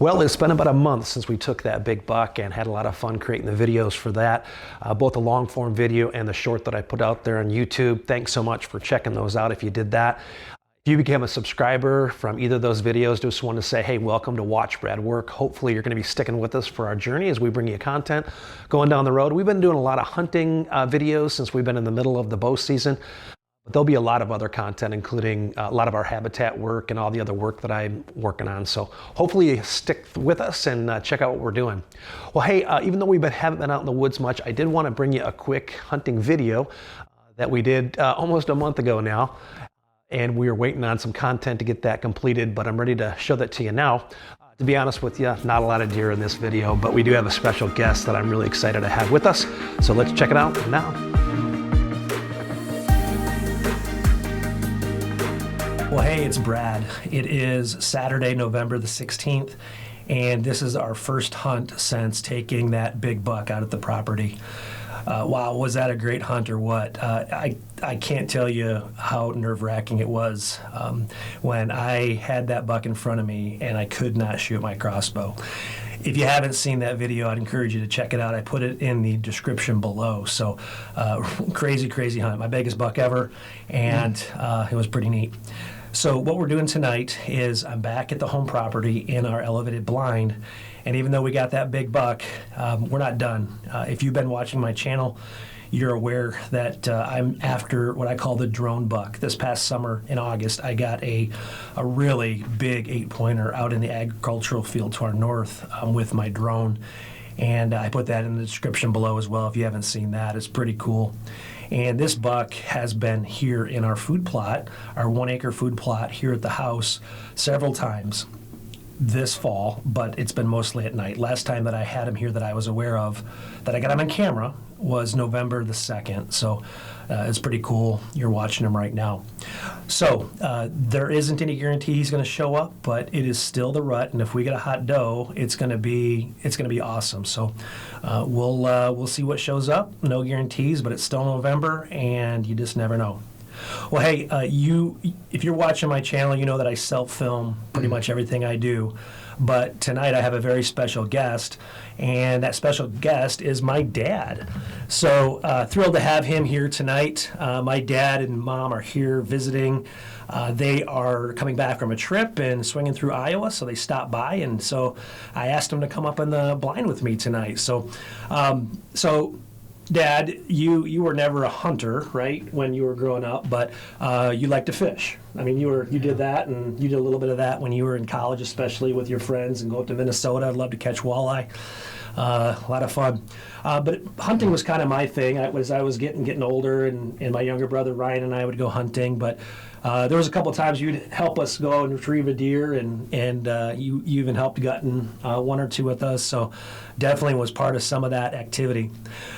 Well, it's been about a month since we took that big buck and had a lot of fun creating the videos for that, both the long form video and the short that I put out there on YouTube. Thanks so much for checking those out if you did that. If you became a subscriber from either of those videos, just want to say, hey, welcome to Watch Brad Work. Hopefully you're going to be sticking with us for our journey as we bring you content going down the road. We've been doing a lot of hunting videos since we've been in the middle of the bow season. But there'll be a lot of other content, including a lot of our habitat work and all the other work that I'm working on. So hopefully you stick with us and check out what we're doing. Well, hey, even though haven't been out in the woods much, I did want to bring you a quick hunting video that we did almost a month ago now. And we were waiting on some content to get that completed, but I'm ready to show that to you now. To be honest with you, not a lot of deer in this video, but we do have a special guest that I'm really excited to have with us. So let's check it out now. Well, hey, it's Brad. It is Saturday, November the 16th, and this is our first hunt since taking that big buck out at the property. Wow, was that a great hunt or what? I can't tell you how nerve-wracking it was when I had that buck in front of me and I could not shoot my crossbow. If you haven't seen that video, I'd encourage you to check it out. I put it in the description below. So crazy, crazy hunt. My biggest buck ever, and it was pretty neat. So what we're doing tonight is I'm back at the home property in our elevated blind, and even though we got that big buck, we're not done. If you've been watching my channel, you're aware that I'm after what I call the drone buck. This past summer in August, I got a really big 8-pointer out in the agricultural field to our north with my drone, and I put that in the description below as well if you haven't seen that. It's pretty cool. And this buck has been here in our food plot, our 1-acre food plot here at the house several times this fall, but it's been mostly at night. Last time that I had him here that I was aware of, that I got him on camera, was November the 2nd. So it's pretty cool. You're watching him right now. So there isn't any guarantee he's going to show up, but it is still the rut. And if we get a hot doe, it's going to be awesome. So we'll see what shows up. No guarantees, but it's still November, and you just never know. Well, hey, if you're watching my channel, you know that I self-film pretty much everything I do. But tonight I have a very special guest, and that special guest is my dad. So thrilled to have him here tonight. My dad and mom are here visiting. They are coming back from a trip and swinging through Iowa, so they stopped by, and so I asked them to come up in the blind with me tonight. So Dad, you were never a hunter, right, when you were growing up, but you like to fish. I mean, you did that, and you did a little bit of that when you were in college, especially with your friends, and go up to Minnesota. I'd love to catch walleye. A lot of fun. But hunting was kind of my thing. I was getting older, and my younger brother Ryan and I would go hunting, but there was a couple of times you'd help us go out and retrieve a deer, and you even helped gutting one or two with us, so definitely was part of some of that activity.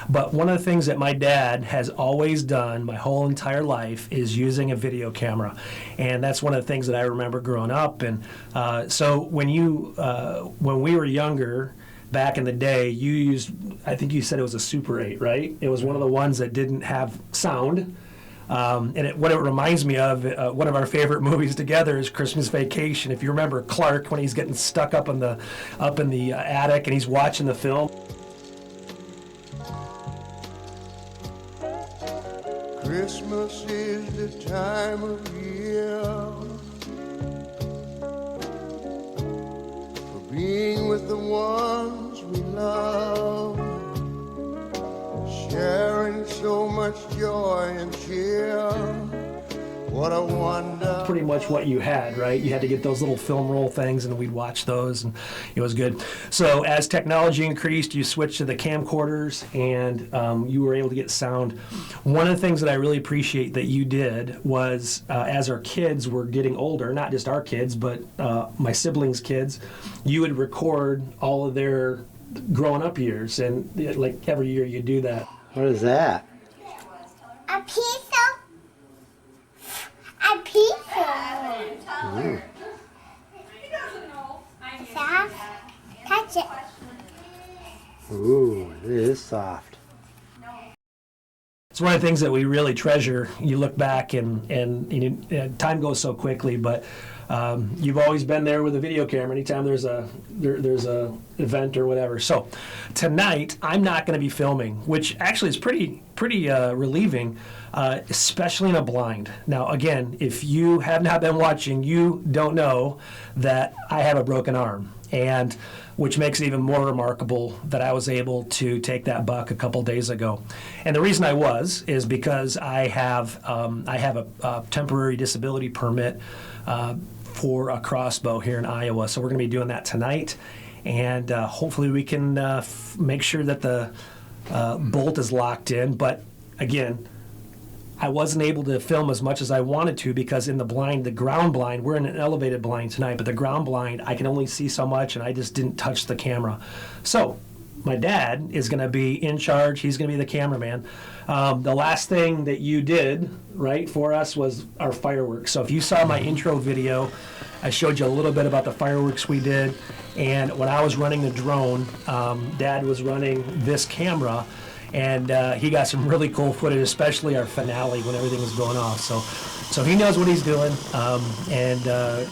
But one of the things that my dad has always done my whole entire life is using a video camera, and that's one of the things that I remember growing up. And so when we were younger, back in the day, you used, I think you said it was a Super 8, right? It was one of the ones that didn't have sound. And what it reminds me of, one of our favorite movies together is Christmas Vacation. If you remember Clark when he's getting stuck up in the attic and he's watching the film. Christmas is the time of year for being with the ones we love, sharing so much joy and cheer. What a wonder. Pretty much what you had, right? You had to get those little film roll things, and we'd watch those, and it was good. So as technology increased, you switched to the camcorders, and you were able to get sound. One of the things that I really appreciate that you did was, as our kids were getting older, not just our kids, but my siblings' kids, you would record all of their growing up years, and like every year you do that. What is that? A pizza. A pizza. Ooh. Soft. Touch it. Ooh, it is soft. It's one of the things that we really treasure. You look back and time goes so quickly, but You've always been there with a video camera anytime there's a event or whatever. So tonight I'm not going to be filming, which actually is pretty relieving, especially in a blind. Now again, if you have not been watching, you don't know that I have a broken arm, and which makes it even more remarkable that I was able to take that buck a couple days ago. And the reason I is because I have a temporary disability permit for a crossbow here in Iowa. So we're going to be doing that tonight, and hopefully we can make sure that the bolt is locked in. But again, I wasn't able to film as much as I wanted to because in the blind, the ground blind, we're in an elevated blind tonight, but the ground blind, I can only see so much, and I just didn't touch the camera. So my dad is going to be in charge. He's going to be the cameraman. The last thing that you did, right, for us was our fireworks. So if you saw my intro video, I showed you a little bit about the fireworks we did. And when I was running the drone, Dad was running this camera, and he got some really cool footage, especially our finale when everything was going off. So he knows what he's doing, and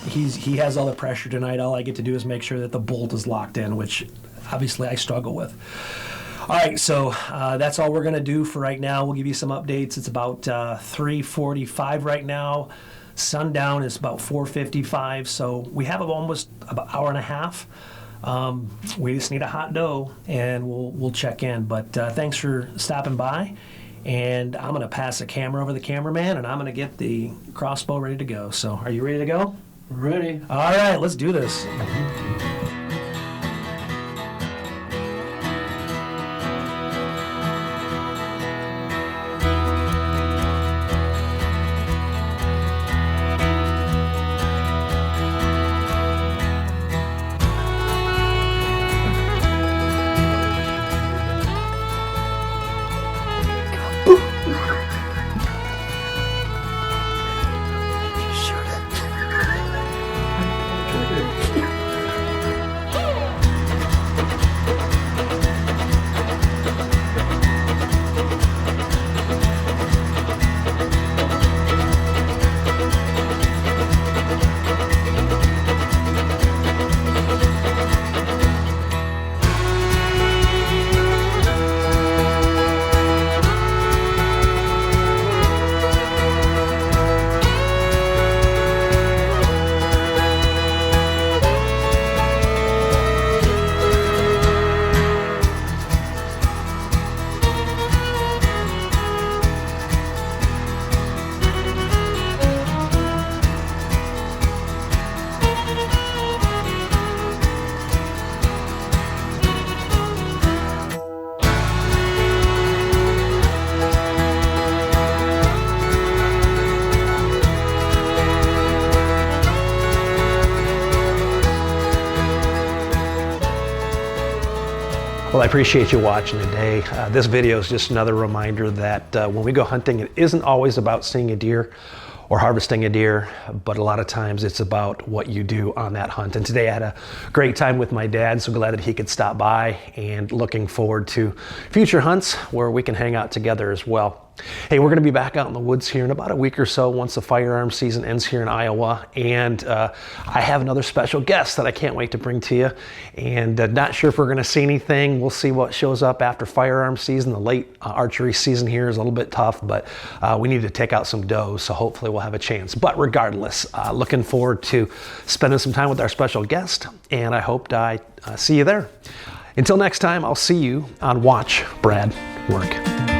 he has all the pressure tonight. All I get to do is make sure that the bolt is locked in, which obviously I struggle with. All right, so that's all we're going to do for right now. We'll give you some updates. It's about 3:45 right now. Sundown is about 4:55, so we have almost about an hour and a half. We just need a hot doe, and we'll check in. But thanks for stopping by, and I'm going to pass the camera over to the cameraman, and I'm going to get the crossbow ready to go. So are you ready to go? Ready. All right, let's do this. Well, I appreciate you watching today. This video is just another reminder that when we go hunting, it isn't always about seeing a deer or harvesting a deer, but a lot of times it's about what you do on that hunt. And today I had a great time with my dad, so glad that he could stop by, and looking forward to future hunts where we can hang out together as well. Hey, we're going to be back out in the woods here in about a week or so once the firearm season ends here in Iowa, and I have another special guest that I can't wait to bring to you, and not sure if we're going to see anything. We'll see what shows up after firearm season. The late archery season here is a little bit tough, but we need to take out some does, so hopefully we'll have a chance. But regardless, looking forward to spending some time with our special guest, and I hope I see you there. Until next time, I'll see you on Watch Brad Work.